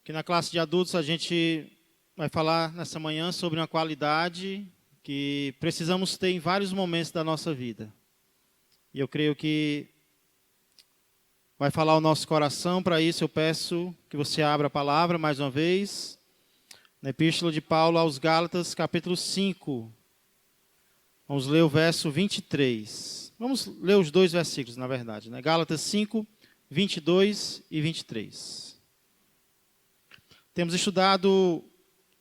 que na classe de adultos a gente vai falar nessa manhã sobre uma qualidade que precisamos ter em vários momentos da nossa vida. E eu creio que vai falar o nosso coração. Para isso eu peço que você abra a palavra mais uma vez, na Epístola de Paulo aos Gálatas, capítulo 5. Vamos ler o verso 23. Vamos ler os dois versículos, na verdade, né? Gálatas 5, 22 e 23. Temos estudado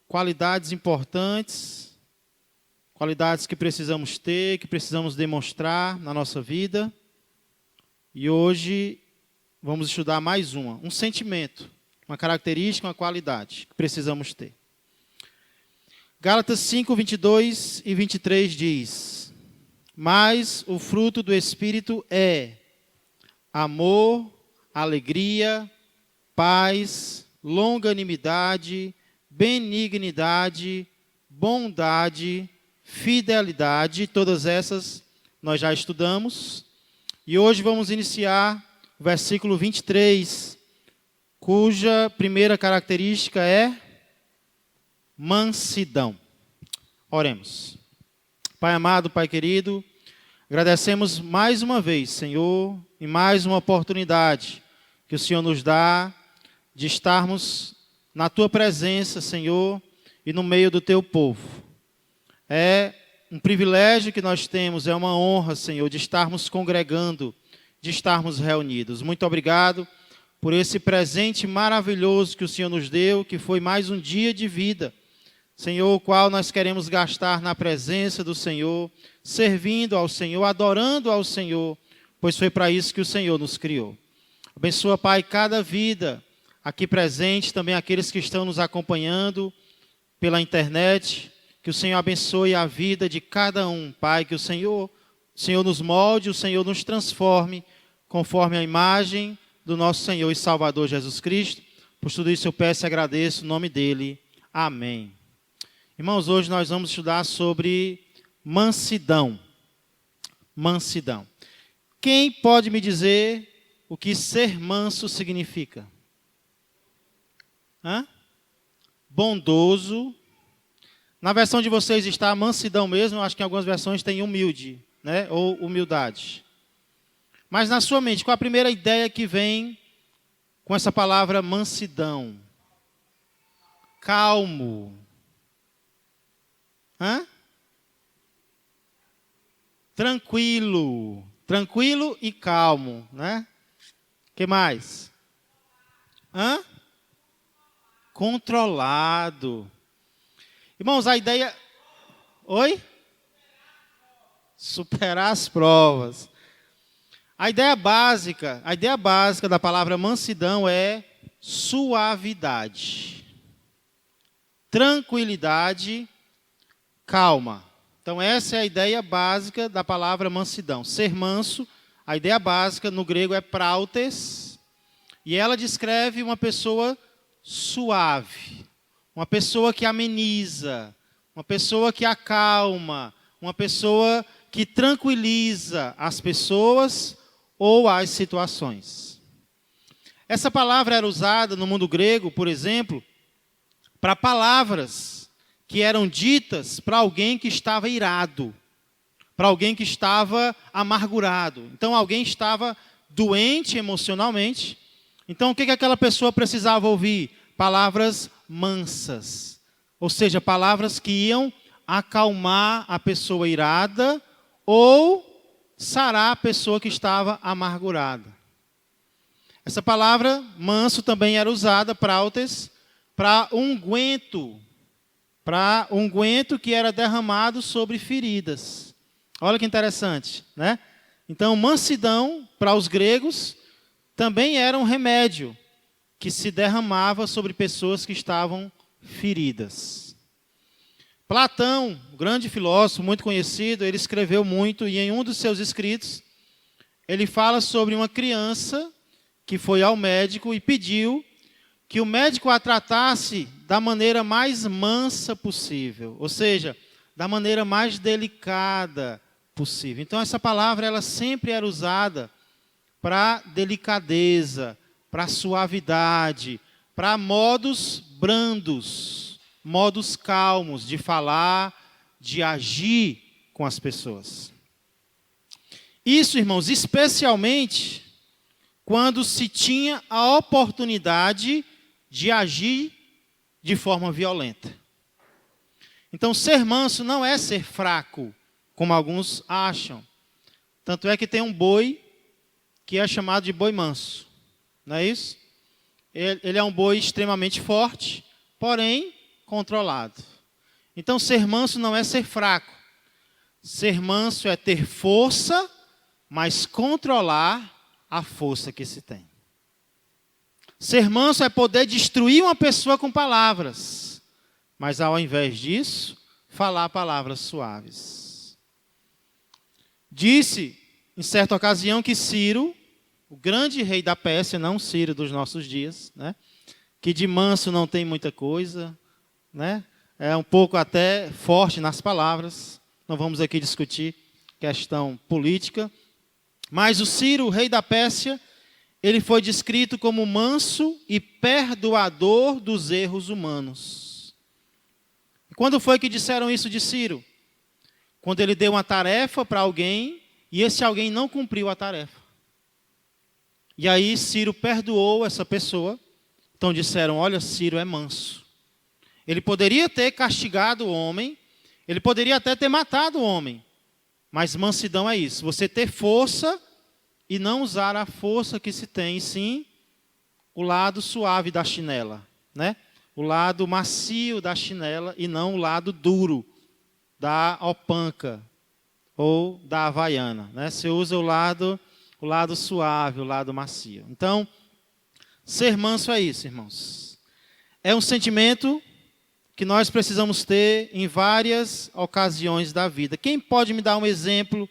qualidades importantes, qualidades que precisamos ter, que precisamos demonstrar na nossa vida. E hoje vamos estudar mais um sentimento, uma característica, uma qualidade que precisamos ter. Gálatas 5, 22 e 23 diz: mas o fruto do Espírito é amor, alegria, paz, longanimidade, benignidade, bondade, fidelidade. Todas essas nós já estudamos. E hoje vamos iniciar o versículo 23, cuja primeira característica é mansidão. Oremos. Pai amado, Pai querido, agradecemos mais uma vez, Senhor, e mais uma oportunidade que o Senhor nos dá de estarmos na Tua presença, Senhor, e no meio do Teu povo. É um privilégio que nós temos, é uma honra, Senhor, de estarmos congregando, de estarmos reunidos. Muito obrigado por esse presente maravilhoso que o Senhor nos deu, que foi mais um dia de vida, Senhor, o qual nós queremos gastar na presença do Senhor, servindo ao Senhor, adorando ao Senhor, pois foi para isso que o Senhor nos criou. Abençoa, Pai, cada vida aqui presente, também aqueles que estão nos acompanhando pela internet, que o Senhor abençoe a vida de cada um, Pai, que o Senhor nos molde, o Senhor nos transforme, conforme a imagem do nosso Senhor e Salvador Jesus Cristo. Por tudo isso eu peço e agradeço, em nome dEle. Amém. Irmãos, hoje nós vamos estudar sobre mansidão. Mansidão. Quem pode me dizer o que ser manso significa? Bondoso. Na versão de vocês está mansidão mesmo, acho que em algumas versões tem humilde, né? Ou humildade. Mas na sua mente, qual a primeira ideia que vem com essa palavra mansidão? Calmo. Tranquilo. Tranquilo e calmo, né? O que mais? Controlado. Irmãos, a ideia... Oi? Superar as provas. A ideia básica da palavra mansidão é suavidade, tranquilidade, calma. Então essa é a ideia básica da palavra mansidão. Ser manso, a ideia básica no grego é prautes, e ela descreve uma pessoa suave, uma pessoa que ameniza, uma pessoa que acalma, uma pessoa que tranquiliza as pessoas ou as situações. Essa palavra era usada no mundo grego, por exemplo, para palavras que eram ditas para alguém que estava irado, para alguém que estava amargurado. Então alguém estava doente emocionalmente. Então o que aquela pessoa precisava ouvir? Palavras mansas, ou seja, palavras que iam acalmar a pessoa irada ou sarar a pessoa que estava amargurada. Essa palavra manso também era usada, prautes, para unguento que era derramado sobre feridas. Olha que interessante, né? Então, mansidão, para os gregos, também era um remédio que se derramava sobre pessoas que estavam feridas. Platão, um grande filósofo, muito conhecido, ele escreveu muito, e em um dos seus escritos, ele fala sobre uma criança que foi ao médico e pediu que o médico a tratasse da maneira mais mansa possível, ou seja, da maneira mais delicada possível. Então, essa palavra ela sempre era usada para delicadeza, para suavidade, para modos brandos, modos calmos de falar, de agir com as pessoas. Isso, irmãos, especialmente quando se tinha a oportunidade de agir de forma violenta. Então, ser manso não é ser fraco, como alguns acham. Tanto é que tem um boi que é chamado de boi manso. Não é isso? Ele é um boi extremamente forte, porém controlado. Então, ser manso não é ser fraco. Ser manso é ter força, mas controlar a força que se tem. Ser manso é poder destruir uma pessoa com palavras, mas ao invés disso, falar palavras suaves. Disse, em certa ocasião, que Ciro, o grande rei da Pérsia, não Ciro dos nossos dias, né, que de manso não tem muita coisa, né, é um pouco até forte nas palavras, não vamos aqui discutir questão política, mas o Ciro, o rei da Pérsia, ele foi descrito como manso e perdoador dos erros humanos. Quando foi que disseram isso de Ciro? Quando ele deu uma tarefa para alguém e esse alguém não cumpriu a tarefa. E aí Ciro perdoou essa pessoa. Então disseram, olha, Ciro é manso. Ele poderia ter castigado o homem, ele poderia até ter matado o homem. Mas mansidão é isso, você ter força e não usar a força que se tem, sim o lado suave da chinela, né? O lado macio da chinela e não o lado duro da opanca ou da havaiana, né? Você usa o lado suave, o lado macio. Então, ser manso é isso, irmãos. É um sentimento que nós precisamos ter em várias ocasiões da vida. Quem pode me dar um exemplo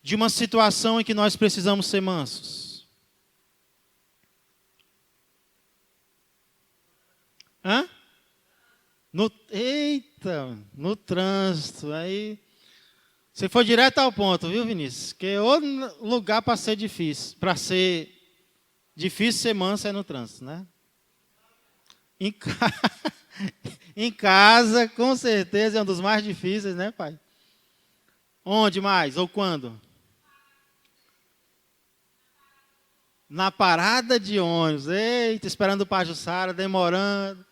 de uma situação em que nós precisamos ser mansos? Hã? No trânsito. Aí você foi direto ao ponto, viu, Vinícius? Que outro lugar para ser difícil. Para ser difícil ser manso é no trânsito, né? Em casa, com certeza, é um dos mais difíceis, né, pai? Onde mais? Ou quando? Na parada de ônibus. Eita, esperando o Pajuçara, demorando.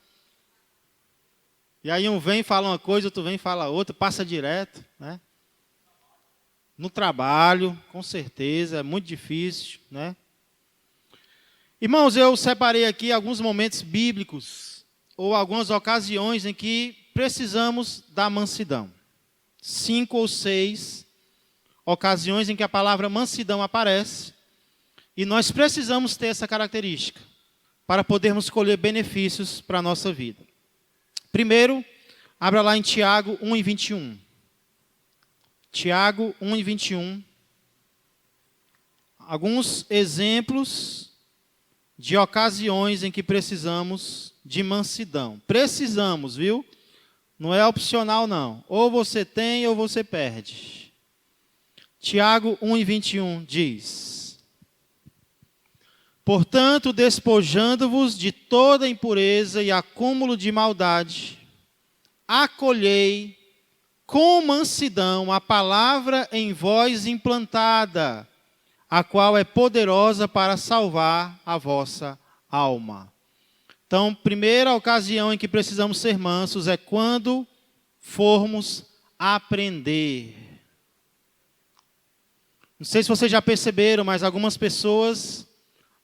E aí um vem e fala uma coisa, outro vem e fala outra, passa direto, né? No trabalho, com certeza, é muito difícil, né? Irmãos, eu separei aqui alguns momentos bíblicos ou algumas ocasiões em que precisamos da mansidão. 5 ou 6 ocasiões em que a palavra mansidão aparece e nós precisamos ter essa característica para podermos colher benefícios para a nossa vida. Primeiro, abra lá em Tiago 1:21. Tiago 1:21. Alguns exemplos de ocasiões em que precisamos de mansidão. Precisamos, viu? Não é opcional, não. Ou você tem ou você perde. Tiago 1:21 diz: portanto, despojando-vos de toda impureza e acúmulo de maldade, acolhei com mansidão a palavra em vós implantada, a qual é poderosa para salvar a vossa alma. Então, primeira ocasião em que precisamos ser mansos é quando formos aprender. Não sei se vocês já perceberam, mas algumas pessoas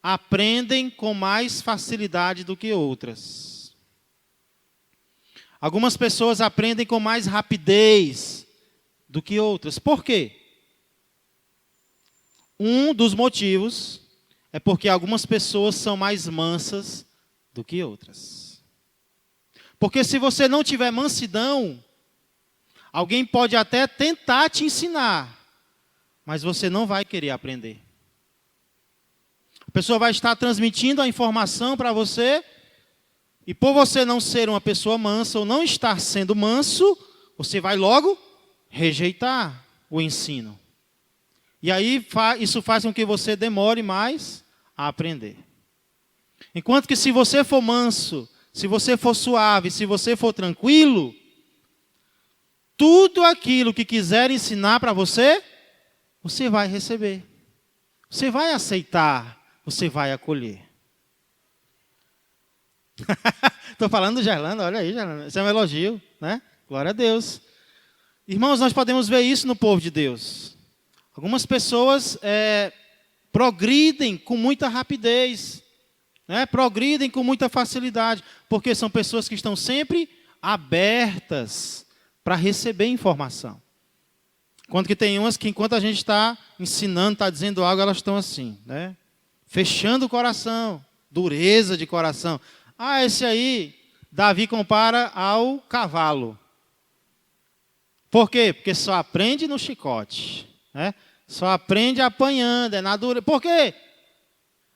aprendem com mais facilidade do que outras. Algumas pessoas aprendem com mais rapidez do que outras. Por quê? Um dos motivos é porque algumas pessoas são mais mansas do que outras. Porque se você não tiver mansidão, alguém pode até tentar te ensinar, mas você não vai querer aprender. A pessoa vai estar transmitindo a informação para você, e por você não ser uma pessoa mansa ou não estar sendo manso, você vai logo rejeitar o ensino. E aí isso faz com que você demore mais a aprender. Enquanto que se você for manso, se você for suave, se você for tranquilo, tudo aquilo que quiser ensinar para você, você vai receber. Você vai aceitar, você vai acolher. Estou falando do Gerlando, olha aí, Gerlando. Isso é um elogio, né? Glória a Deus. Irmãos, nós podemos ver isso no povo de Deus. Algumas pessoas progridem com muita rapidez, né? Progridem com muita facilidade, porque são pessoas que estão sempre abertas para receber informação. Enquanto que tem umas que, enquanto a gente está ensinando, está dizendo algo, elas estão assim, né? Fechando o coração, dureza de coração. Ah, esse aí, Davi compara ao cavalo. Por quê? Porque só aprende no chicote, né? Só aprende apanhando, é na dureza. Por quê?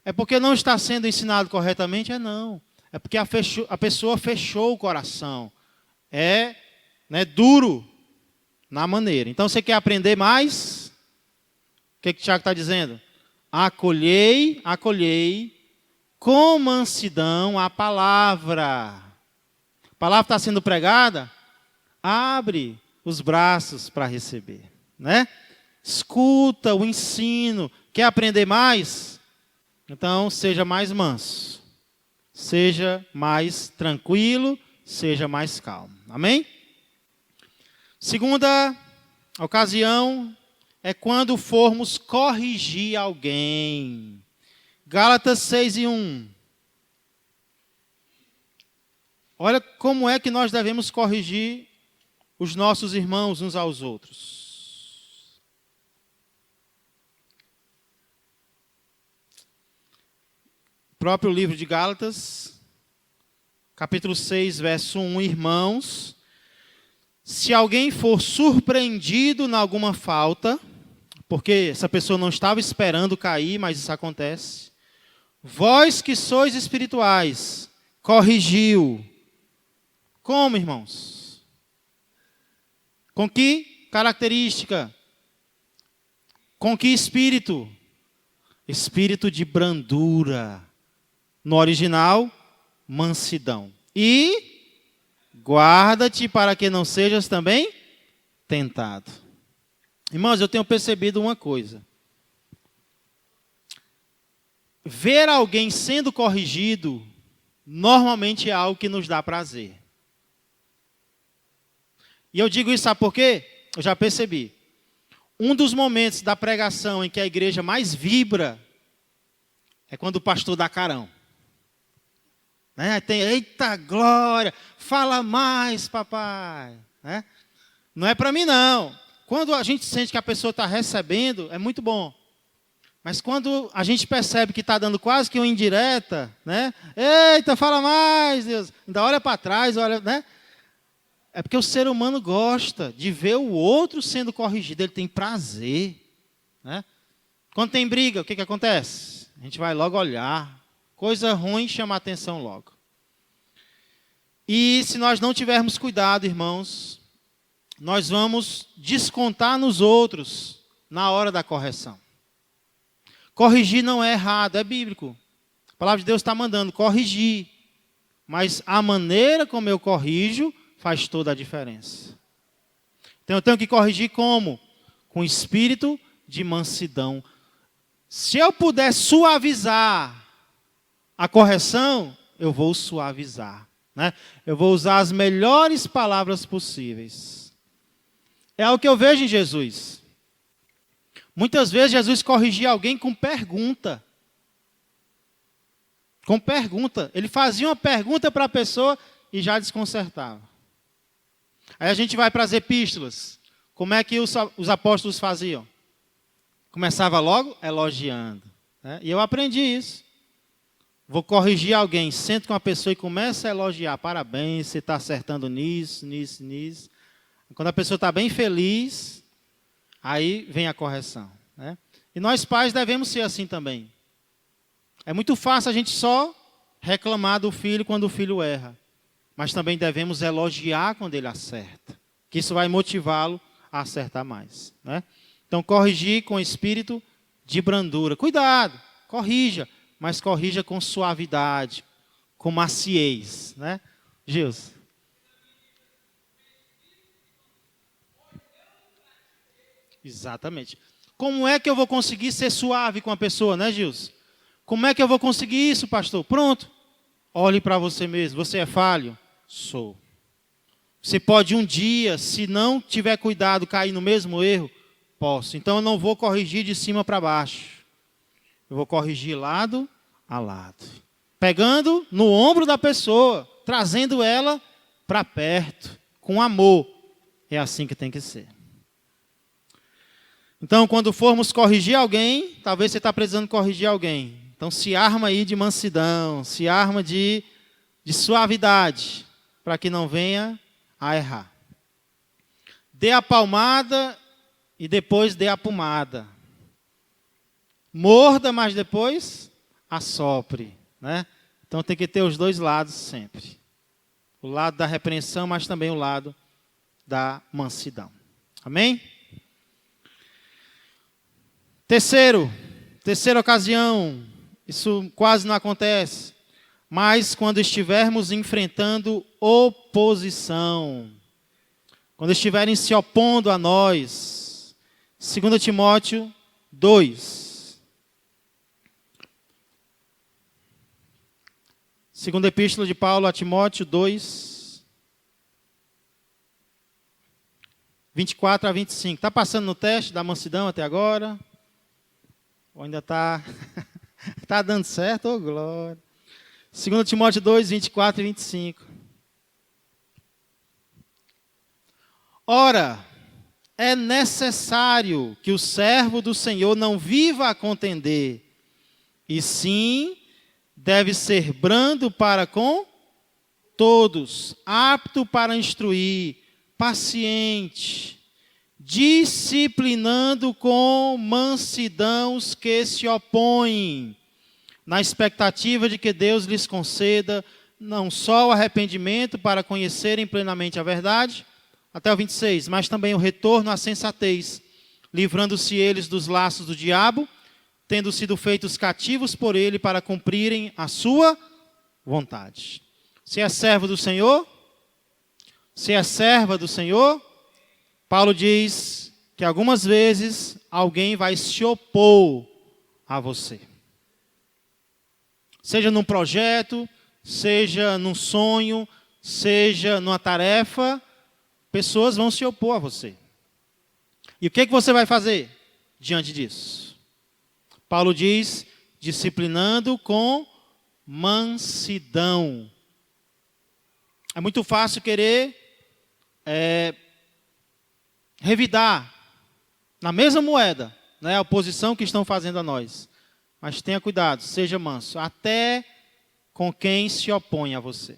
É porque não está sendo ensinado corretamente? Não. É porque a pessoa fechou o coração. É, né, duro na maneira. Então, você quer aprender mais? O que o Tiago está dizendo? Acolhei com mansidão a palavra. A palavra está sendo pregada? Abre os braços para receber, né? Escuta o ensino. Quer aprender mais? Então, seja mais manso. Seja mais tranquilo, seja mais calmo. Amém? Segunda ocasião é quando formos corrigir alguém. Gálatas 6:1. Olha como é que nós devemos corrigir os nossos irmãos uns aos outros. O próprio livro de Gálatas, capítulo 6, verso 1. Irmãos, se alguém for surpreendido em alguma falta, porque essa pessoa não estava esperando cair, mas isso acontece. Vós que sois espirituais, corrigiu. Como, irmãos? Com que característica? Com que espírito? Espírito de brandura. No original, mansidão. E guarda-te para que não sejas também tentado. Irmãos, eu tenho percebido uma coisa. Ver alguém sendo corrigido, normalmente é algo que nos dá prazer. E eu digo isso, sabe por quê? Eu já percebi. Um dos momentos da pregação em que a igreja mais vibra é quando o pastor dá carão. Né? Tem, eita glória, fala mais, papai. Né? Não é para mim, não. Quando a gente sente que a pessoa está recebendo, é muito bom. Mas quando a gente percebe que está dando quase que uma indireta, né? Eita, fala mais, Deus. Ainda olha para trás, olha, né? É porque o ser humano gosta de ver o outro sendo corrigido. Ele tem prazer. Né? Quando tem briga, o que acontece? A gente vai logo olhar. Coisa ruim chama a atenção logo. E se nós não tivermos cuidado, irmãos, nós vamos descontar nos outros na hora da correção. Corrigir não é errado, é bíblico. A palavra de Deus está mandando corrigir. Mas a maneira como eu corrijo faz toda a diferença. Então eu tenho que corrigir como? Com espírito de mansidão. Se eu puder suavizar a correção, eu vou suavizar. Né? Eu vou usar as melhores palavras possíveis. É o que eu vejo em Jesus. Muitas vezes Jesus corrigia alguém com pergunta. Com pergunta. Ele fazia uma pergunta para a pessoa e já desconcertava. Aí a gente vai para as epístolas. Como é que os apóstolos faziam? Começava logo elogiando. Né? E eu aprendi isso. Vou corrigir alguém, sento com a pessoa e começa a elogiar. Parabéns, você está acertando nisso. Quando a pessoa está bem feliz, aí vem a correção. Né? E nós pais devemos ser assim também. É muito fácil a gente só reclamar do filho quando o filho erra. Mas também devemos elogiar quando ele acerta. Que isso vai motivá-lo a acertar mais. Né? Então, corrigir com espírito de brandura. Cuidado, corrija. mas corrija com suavidade, com maciez, né? Gilson. Exatamente. Como é que eu vou conseguir ser suave com a pessoa, né, Gilson? Como é que eu vou conseguir isso, pastor? Pronto. Olhe para você mesmo. Você é falho? Sou. Você pode um dia, se não tiver cuidado, cair no mesmo erro? Posso. Então eu não vou corrigir de cima para baixo. Eu vou corrigir lado a lado. Pegando no ombro da pessoa, trazendo ela para perto, com amor. É assim que tem que ser. Então, quando formos corrigir alguém, talvez você está precisando corrigir alguém. Então, se arma aí de mansidão, se arma de suavidade, para que não venha a errar. Dê a palmada e depois dê a pomada. Morda, mas depois assopre, né? Então, tem que ter os dois lados sempre. O lado da repreensão, mas também o lado da mansidão. Amém? Terceira ocasião, isso quase não acontece, mas quando estivermos enfrentando oposição, quando estiverem se opondo a nós, 2 Timóteo 2. Segunda Epístola de Paulo a Timóteo 2, 24 a 25. Está passando no teste da mansidão até agora? Ou ainda está tá dando certo? Oh, glória. 2 Timóteo 2, 24 e 25. Ora, é necessário que o servo do Senhor não viva a contender, e sim deve ser brando para com todos, apto para instruir, paciente, disciplinando com mansidão os que se opõem, na expectativa de que Deus lhes conceda não só o arrependimento para conhecerem plenamente a verdade, até o 26, mas também o retorno à sensatez, livrando-se eles dos laços do diabo, tendo sido feitos cativos por ele para cumprirem a sua vontade. Se é servo do Senhor, se é serva do Senhor, Paulo diz que algumas vezes alguém vai se opor a você. Seja num projeto, seja num sonho, seja numa tarefa, pessoas vão se opor a você. E o que você vai fazer diante disso? Paulo diz, disciplinando com mansidão. É muito fácil querer revidar na mesma moeda, né, a oposição que estão fazendo a nós. Mas tenha cuidado, seja manso, até com quem se opõe a você.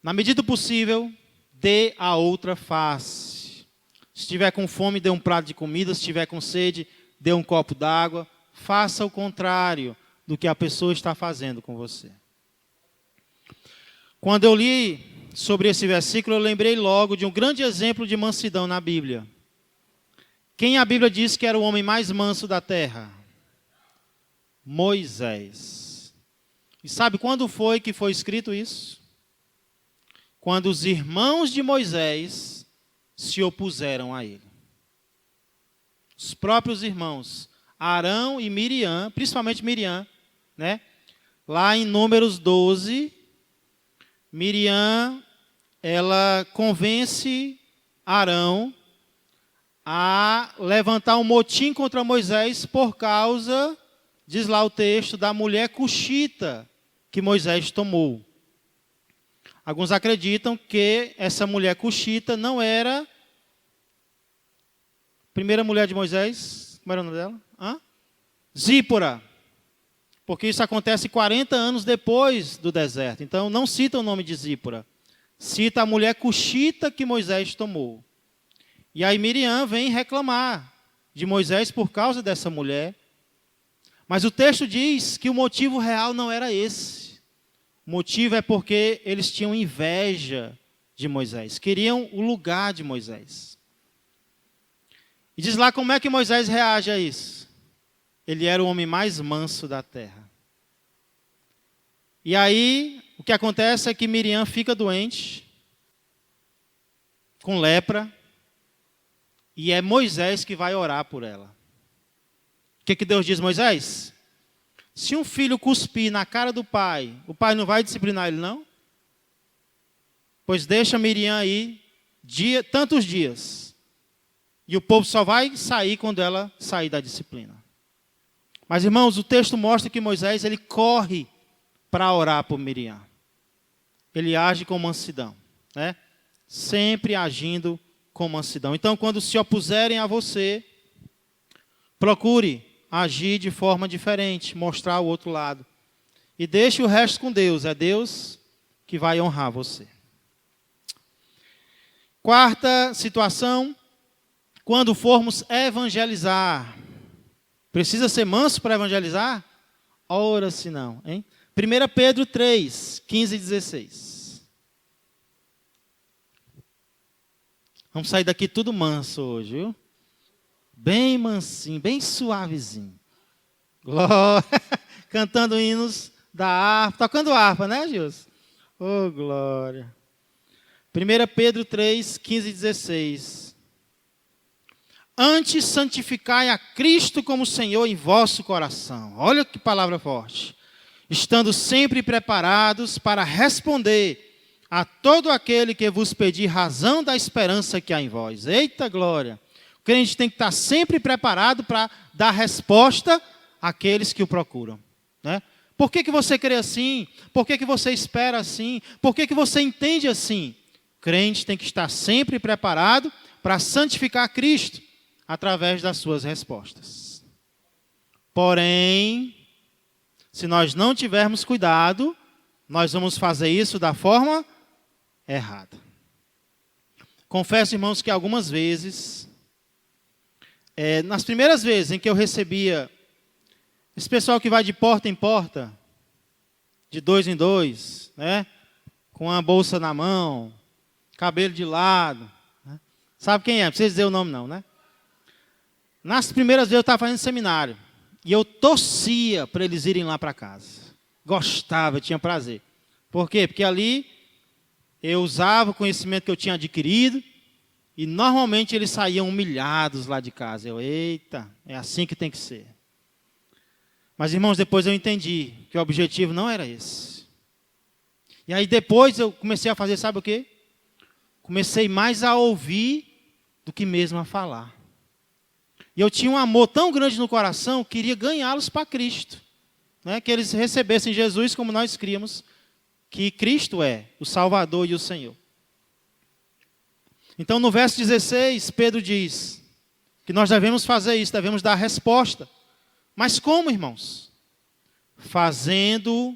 Na medida do possível, dê a outra face. Se estiver com fome, dê um prato de comida. Se estiver com sede, dê um copo d'água. Faça o contrário do que a pessoa está fazendo com você. Quando eu li sobre esse versículo, eu lembrei logo de um grande exemplo de mansidão na Bíblia. Quem a Bíblia diz que era o homem mais manso da terra? Moisés. E sabe quando foi que foi escrito isso? Quando os irmãos de Moisés se opuseram a ele. Os próprios irmãos, Arão e Miriam, principalmente Miriam, né? Lá em Números 12, Miriam, ela convence Arão a levantar um motim contra Moisés por causa, diz lá o texto, da mulher cuxita que Moisés tomou. Alguns acreditam que essa mulher cuxita não era a primeira mulher de Moisés. Como era o nome dela? Zípora. Porque isso acontece 40 anos depois do deserto. Então, não cita o nome de Zípora. Cita a mulher cuxita que Moisés tomou. E aí Miriam vem reclamar de Moisés por causa dessa mulher. Mas o texto diz que o motivo real não era esse. O motivo é porque eles tinham inveja de Moisés. Queriam o lugar de Moisés. E diz lá como é que Moisés reage a isso. ele era o homem mais manso da terra. E aí, o que acontece é que Miriam fica doente, com lepra, e é Moisés que vai orar por ela. O que Deus diz a Moisés? Se um filho cuspir na cara do pai, o pai não vai disciplinar ele, não? Pois deixa Miriam aí tantos dias. E o povo só vai sair quando ela sair da disciplina. Mas, irmãos, o texto mostra que Moisés, ele corre para orar por Miriam. Ele age com mansidão, né? Sempre agindo com mansidão. Então, quando se opuserem a você, procure agir de forma diferente, mostrar o outro lado. E deixe o resto com Deus. É Deus que vai honrar você. Quarta situação, quando formos evangelizar. Precisa ser manso para evangelizar? Ora se não, hein? 1 Pedro 3, 15 e 16. Vamos sair daqui tudo manso hoje, viu? Bem mansinho, bem suavezinho. Glória. Cantando hinos da harpa, tocando harpa, né, Gilson? Oh, glória. 1 Pedro 3, 15 e 16. Antes santificai a Cristo como Senhor em vosso coração. Olha que palavra forte. Estando sempre preparados para responder a todo aquele que vos pedir razão da esperança que há em vós. Eita glória! O crente tem que estar sempre preparado para dar resposta àqueles que o procuram, né? Por que você crê assim? Por que você espera assim? Por que você entende assim? O crente tem que estar sempre preparado para santificar Cristo através das suas respostas. Porém, se nós não tivermos cuidado, nós vamos fazer isso da forma errada. Confesso, irmãos, que algumas vezes, nas primeiras vezes em que eu recebia esse pessoal que vai de porta em porta, de dois em dois, né, com a bolsa na mão, cabelo de lado, né? Sabe quem é? Não precisa dizer o nome não, né? Nas primeiras vezes eu estava fazendo seminário. E eu torcia para eles irem lá para casa. Gostava, tinha prazer. Por quê? Porque ali eu usava o conhecimento que eu tinha adquirido. E normalmente eles saíam humilhados lá de casa. Eita, é assim que tem que ser. Mas, irmãos, depois eu entendi que o objetivo não era esse. E aí depois eu comecei a fazer, sabe o quê? Comecei mais a ouvir do que mesmo a falar. E eu tinha um amor tão grande no coração, queria ganhá-los para Cristo, né? Que eles recebessem Jesus como nós críamos, que Cristo é o Salvador e o Senhor. Então, no verso 16, Pedro diz que nós devemos fazer isso, devemos dar resposta. Mas como, irmãos? Fazendo,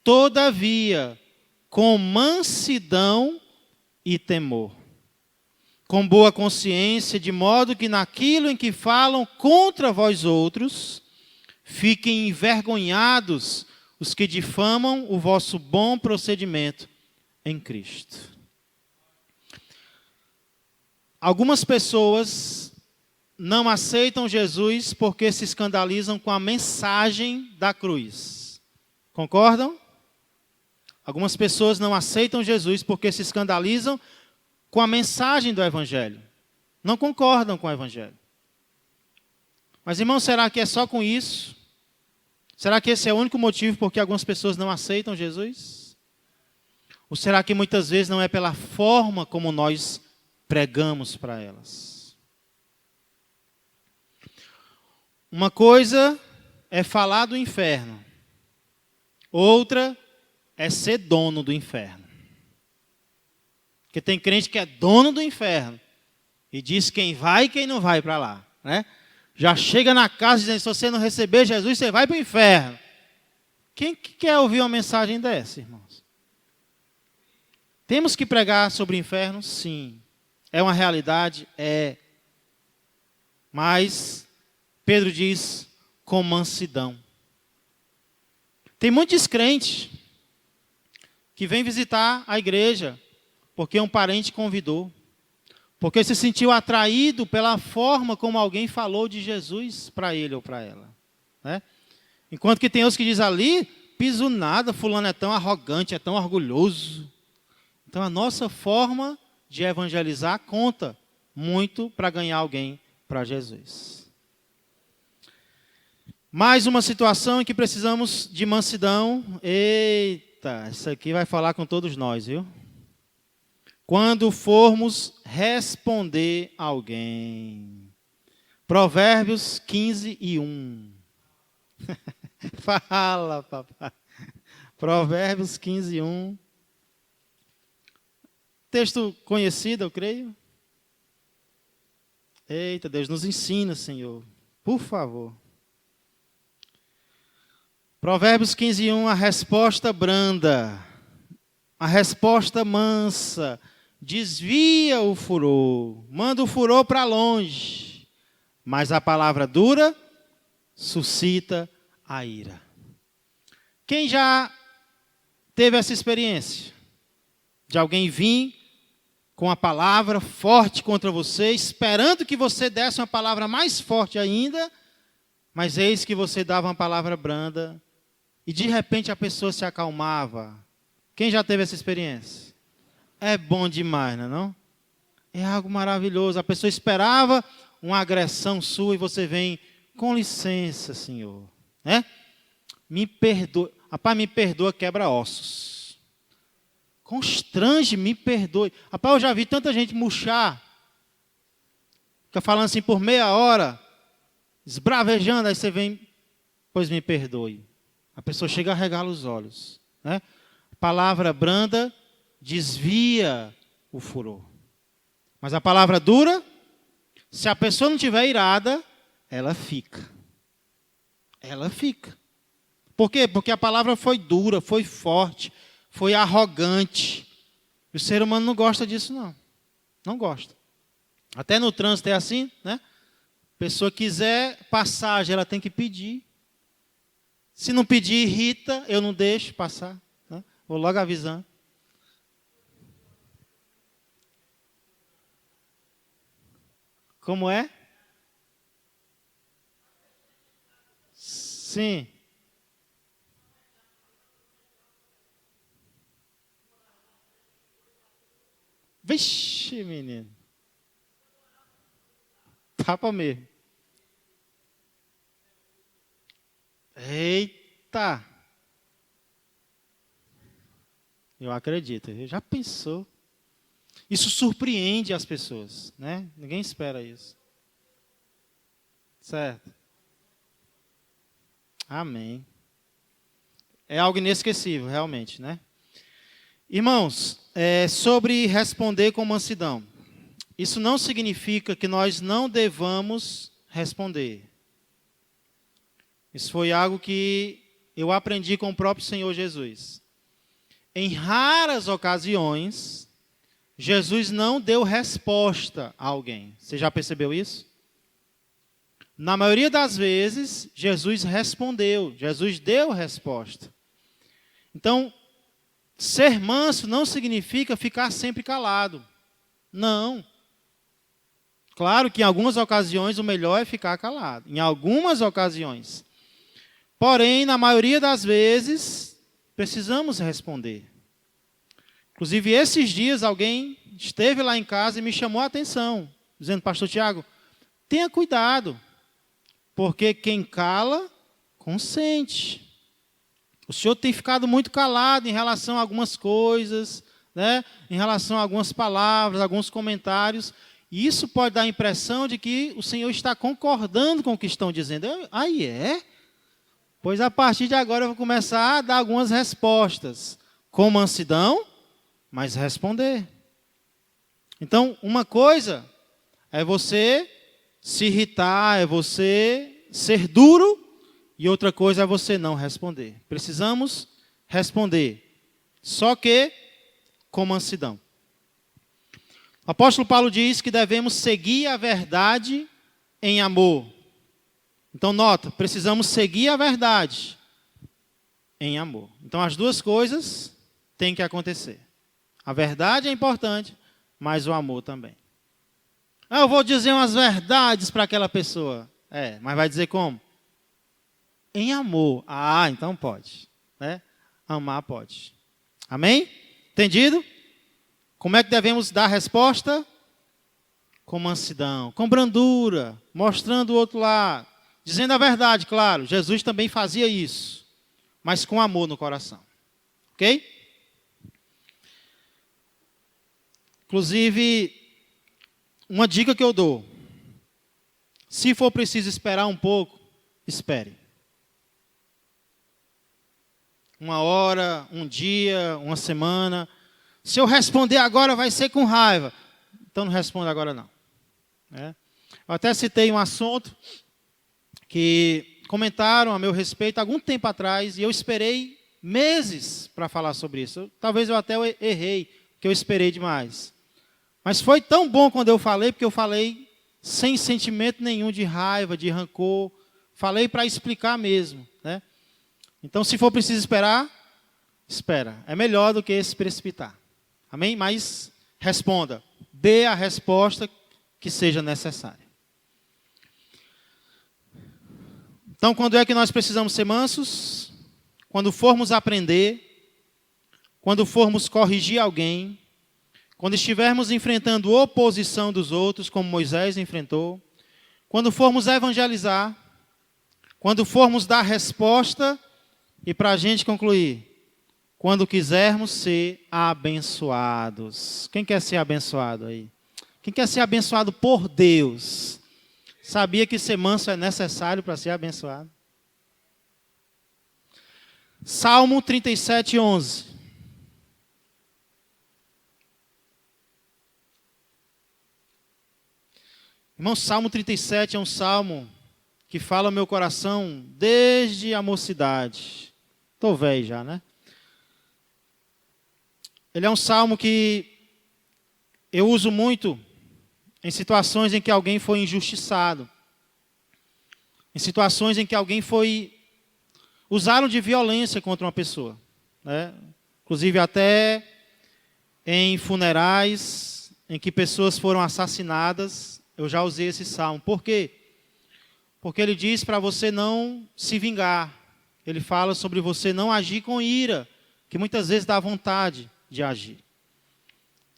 todavia, com mansidão e temor, com boa consciência, de modo que naquilo em que falam contra vós outros, fiquem envergonhados os que difamam o vosso bom procedimento em Cristo. Algumas pessoas não aceitam Jesus porque se escandalizam com a mensagem da cruz. Concordam? Algumas pessoas não aceitam Jesus porque se escandalizam com a mensagem do Evangelho. Não concordam com o Evangelho. Mas, irmão, será que é só com isso? Será que esse é o único motivo porque algumas pessoas não aceitam Jesus? Ou será que muitas vezes não é pela forma como nós pregamos para elas? Uma coisa é falar do inferno. Outra é ser dono do inferno. Porque tem crente que é dono do inferno e diz quem vai e quem não vai para lá, né? Já chega na casa dizendo, se você não receber Jesus, você vai para o inferno. Quem que quer ouvir uma mensagem dessa, irmãos? Temos que pregar sobre o inferno? Sim. É uma realidade? É. Mas Pedro diz com mansidão. Tem muitos descrentes que vêm visitar a igreja porque um parente convidou, porque se sentiu atraído pela forma como alguém falou de Jesus para ele ou para ela. né? Enquanto que tem outros que dizem ali, piso nada, fulano é tão arrogante, é tão orgulhoso. Então a nossa forma de evangelizar conta muito para ganhar alguém para Jesus. Mais uma situação em que precisamos de mansidão. Eita, isso aqui vai falar com todos nós, viu? Quando formos responder alguém. Provérbios 15:1. Fala, papai. Provérbios 15:1. Texto conhecido, eu creio. Eita, Deus, nos ensina, Senhor. Por favor. Provérbios 15:1, a resposta branda, a resposta mansa, desvia o furor, manda o furor para longe, mas a palavra dura suscita a ira. Quem já teve essa experiência? De alguém vir com a palavra forte contra você, esperando que você desse uma palavra mais forte ainda, mas eis que você dava uma palavra branda, e de repente a pessoa se acalmava. Quem já teve essa experiência? É bom demais, não é não? É algo maravilhoso. A pessoa esperava uma agressão sua e você vem, com licença, Senhor. Né? Me perdoa. Rapaz, me perdoa, quebra ossos. Constrange, me perdoe. Rapaz, eu já vi tanta gente murchar. Fica falando assim por meia hora, esbravejando, aí você vem, pois me perdoe. A pessoa chega a regalar os olhos. Né? Palavra branda desvia o furor. Mas a palavra dura, se a pessoa não estiver irada, ela fica. Ela fica. Por quê? Porque a palavra foi dura, foi forte, foi arrogante. E o ser humano não gosta disso, não. Não gosta. Até no trânsito é assim, né? A pessoa quiser passagem, ela tem que pedir. Se não pedir, irrita, eu não deixo passar. Né? Vou logo avisando. Como é? Sim. Vixe, menino. Tapa mesmo. Eita. Eu acredito. Já pensou? Isso surpreende as pessoas, né? Ninguém espera isso. Certo? Amém. É algo inesquecível, realmente, né? Irmãos, sobre responder com mansidão. Isso não significa que nós não devamos responder. Isso foi algo que eu aprendi com o próprio Senhor Jesus. Em raras ocasiões, Jesus não deu resposta a alguém. Você já percebeu isso? Na maioria das vezes, Jesus respondeu. Jesus deu resposta. Então, ser manso não significa ficar sempre calado. Não. Claro que em algumas ocasiões o melhor é ficar calado. Em algumas ocasiões. Porém, na maioria das vezes, precisamos responder. Inclusive, esses dias, alguém esteve lá em casa e me chamou a atenção, dizendo, pastor Tiago, tenha cuidado, porque quem cala, consente. O senhor tem ficado muito calado em relação a algumas coisas, né? Em relação a algumas palavras, alguns comentários, e isso pode dar a impressão de que o senhor está concordando com o que estão dizendo. Aí é? Pois a partir de agora eu vou começar a dar algumas respostas, com mansidão, mas responder. Então, uma coisa é você se irritar, é você ser duro, e outra coisa é você não responder. Precisamos responder, só que com mansidão. O apóstolo Paulo diz que devemos seguir a verdade em amor. Então, nota, precisamos seguir a verdade em amor. Então, as duas coisas têm que acontecer. A verdade é importante, mas o amor também. Eu vou dizer umas verdades para aquela pessoa. Mas vai dizer como? em amor. Ah, então pode. Né? Amar pode. Amém? Entendido? Como é que devemos dar a resposta? Com mansidão, com brandura, mostrando o outro lado. Dizendo a verdade, claro. Jesus também fazia isso. Mas com amor no coração. Ok? Inclusive, uma dica que eu dou. Se for preciso esperar um pouco, espere. 1 hora, um dia, uma semana. Se eu responder agora, vai ser com raiva. Então não responda agora não. Eu até citei um assunto que comentaram a meu respeito algum tempo atrás, e eu esperei meses para falar sobre isso. Talvez eu até errei, porque eu esperei demais. Mas foi tão bom quando eu falei, porque eu falei sem sentimento nenhum de raiva, de rancor. Falei para explicar mesmo. Né? Então, se for preciso esperar, espera. É melhor do que se precipitar. Amém? Mas responda. Dê a resposta que seja necessária. Então, quando é que nós precisamos ser mansos? Quando formos aprender, quando formos corrigir alguém, quando estivermos enfrentando oposição dos outros, como Moisés enfrentou, quando formos evangelizar, quando formos dar resposta, e para a gente concluir, quando quisermos ser abençoados. Quem quer ser abençoado aí? Quem quer ser abençoado por Deus? Sabia que ser manso é necessário para ser abençoado? Salmo 37, 11. Irmão, Salmo 37 é um salmo que fala ao meu coração desde a mocidade. Estou velho já, né? Ele é um salmo que eu uso muito em situações em que alguém foi injustiçado. Em situações em que alguém usaram de violência contra uma pessoa. Né? Inclusive até em funerais em que pessoas foram assassinadas, eu já usei esse salmo. Por quê? Porque ele diz para você não se vingar. Ele fala sobre você não agir com ira, que muitas vezes dá vontade de agir.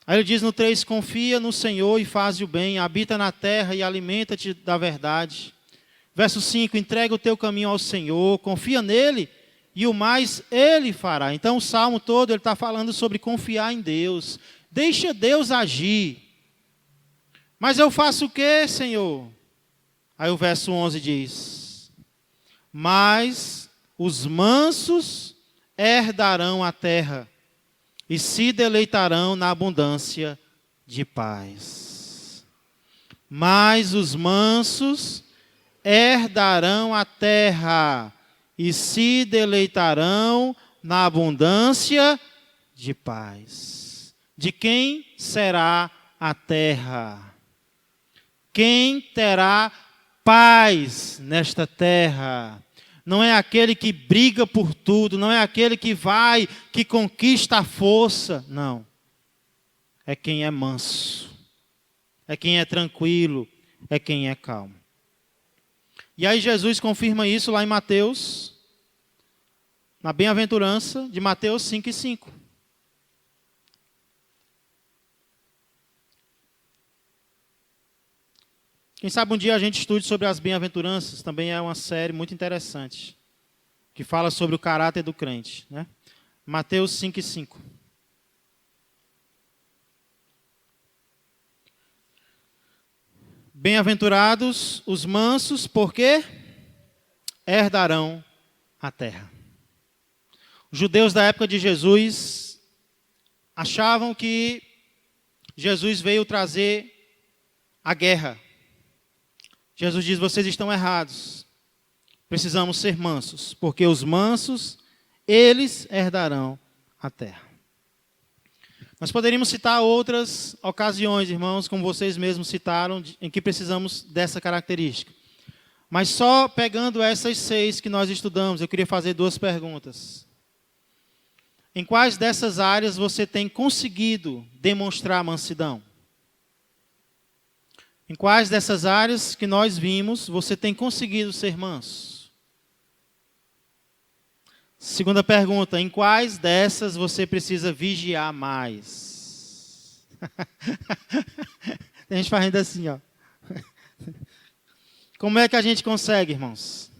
Aí ele diz no 3, confia no Senhor e faz o bem, habita na terra e alimenta-te da verdade. Verso 5, entrega o teu caminho ao Senhor, confia nele e o mais ele fará. Então o salmo todo ele está falando sobre confiar em Deus. Deixa Deus agir. Mas eu faço o quê, Senhor? Aí o verso 11 diz, mas os mansos herdarão a terra e se deleitarão na abundância de paz. Mas os mansos herdarão a terra e se deleitarão na abundância de paz. De quem será a terra? Quem terá paz nesta terra? Não é aquele que briga por tudo, não é aquele que vai, que conquista a força, não. É quem é manso, é quem é tranquilo, é quem é calmo. E aí Jesus confirma isso lá em Mateus, na bem-aventurança de Mateus 5:5. Quem sabe um dia a gente estude sobre as bem-aventuranças, também é uma série muito interessante, que fala sobre o caráter do crente. Né? Mateus 5:5. Bem-aventurados os mansos, porque herdarão a terra. Os judeus da época de Jesus achavam que Jesus veio trazer a guerra. Jesus diz, vocês estão errados. Precisamos ser mansos, porque os mansos, eles herdarão a terra. Nós poderíamos citar outras ocasiões, irmãos, como vocês mesmos citaram, em que precisamos dessa característica. Mas só pegando essas 6 que nós estudamos, eu queria fazer 2 perguntas. Em quais dessas áreas você tem conseguido demonstrar mansidão? Em quais dessas áreas que nós vimos, você tem conseguido ser manso? Segunda pergunta, em quais dessas você precisa vigiar mais? Tem gente fazendo assim, ó. Como é que a gente consegue, irmãos?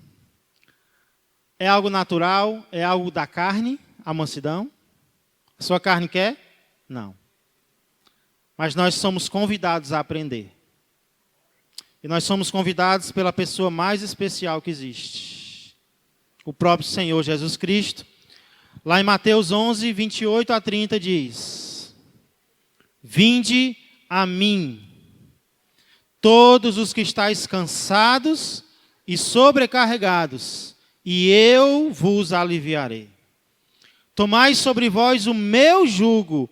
É algo natural? É algo da carne, a mansidão? A sua carne quer? Não. Mas nós somos convidados a aprender. E nós somos convidados pela pessoa mais especial que existe. O próprio Senhor Jesus Cristo. Lá em Mateus 11, 28 a 30 diz: Vinde a mim, todos os que estáis cansados e sobrecarregados, e eu vos aliviarei. Tomai sobre vós o meu jugo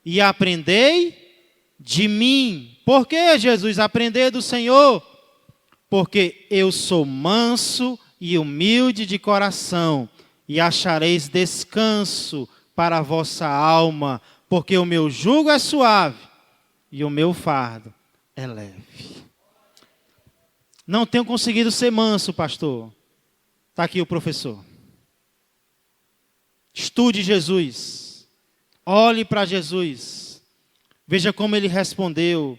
e aprendei de mim. Por que, Jesus, aprender do Senhor? Porque eu sou manso e humilde de coração, e achareis descanso para a vossa alma, porque o meu jugo é suave e o meu fardo é leve. Não tenho conseguido ser manso, pastor. Está aqui o professor. Estude Jesus. Olhe para Jesus. Veja como ele respondeu.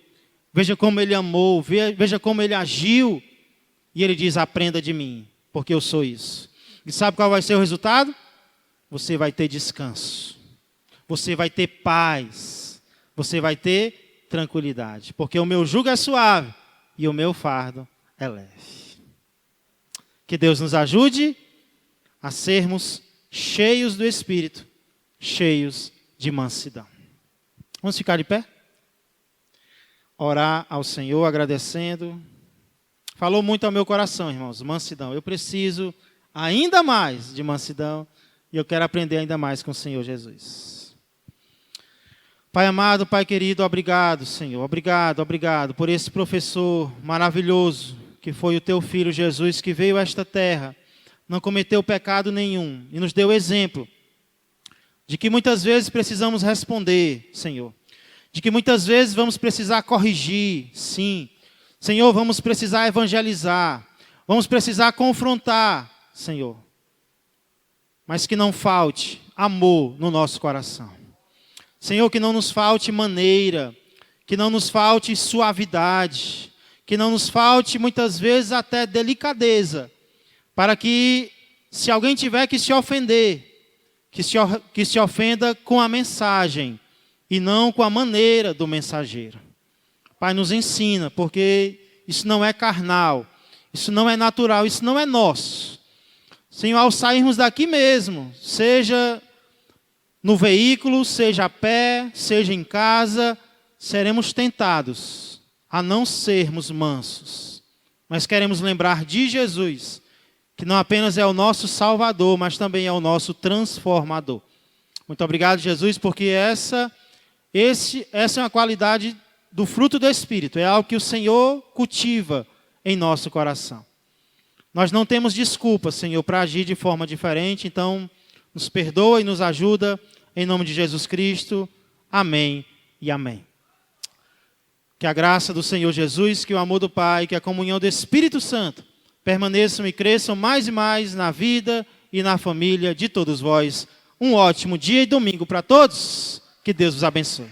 Veja como ele amou. Veja como ele agiu. E ele diz, aprenda de mim, porque eu sou isso. E sabe qual vai ser o resultado? Você vai ter descanso. Você vai ter paz. Você vai ter tranquilidade. Porque o meu jugo é suave e o meu fardo é leve. Que Deus nos ajude a sermos cheios do Espírito, cheios de mansidão. Vamos ficar de pé? Orar ao Senhor agradecendo. Falou muito ao meu coração, irmãos, mansidão. Eu preciso ainda mais de mansidão e eu quero aprender ainda mais com o Senhor Jesus. Pai amado, Pai querido, obrigado, Senhor. Obrigado por esse professor maravilhoso que foi o teu Filho Jesus, que veio a esta terra, não cometeu pecado nenhum e nos deu exemplo de que muitas vezes precisamos responder, Senhor. De que muitas vezes vamos precisar corrigir, sim. Senhor, vamos precisar evangelizar, vamos precisar confrontar, Senhor. Mas que não falte amor no nosso coração. Senhor, que não nos falte maneira, que não nos falte suavidade, que não nos falte muitas vezes até delicadeza, para que se alguém tiver que se ofender, que se ofenda com a mensagem e não com a maneira do mensageiro. Pai, nos ensina, porque isso não é carnal, isso não é natural, isso não é nosso. Senhor, ao sairmos daqui mesmo, seja no veículo, seja a pé, seja em casa, seremos tentados a não sermos mansos. Mas queremos lembrar de Jesus, que não apenas é o nosso Salvador, mas também é o nosso transformador. Muito obrigado, Jesus, porque essa é uma qualidade do fruto do Espírito, é algo que o Senhor cultiva em nosso coração. Nós não temos desculpa, Senhor, para agir de forma diferente, então nos perdoa e nos ajuda, em nome de Jesus Cristo. Amém e amém. Que a graça do Senhor Jesus, que o amor do Pai, que a comunhão do Espírito Santo permaneçam e cresçam mais e mais na vida e na família de todos vós. Um ótimo dia e domingo para todos. Que Deus os abençoe.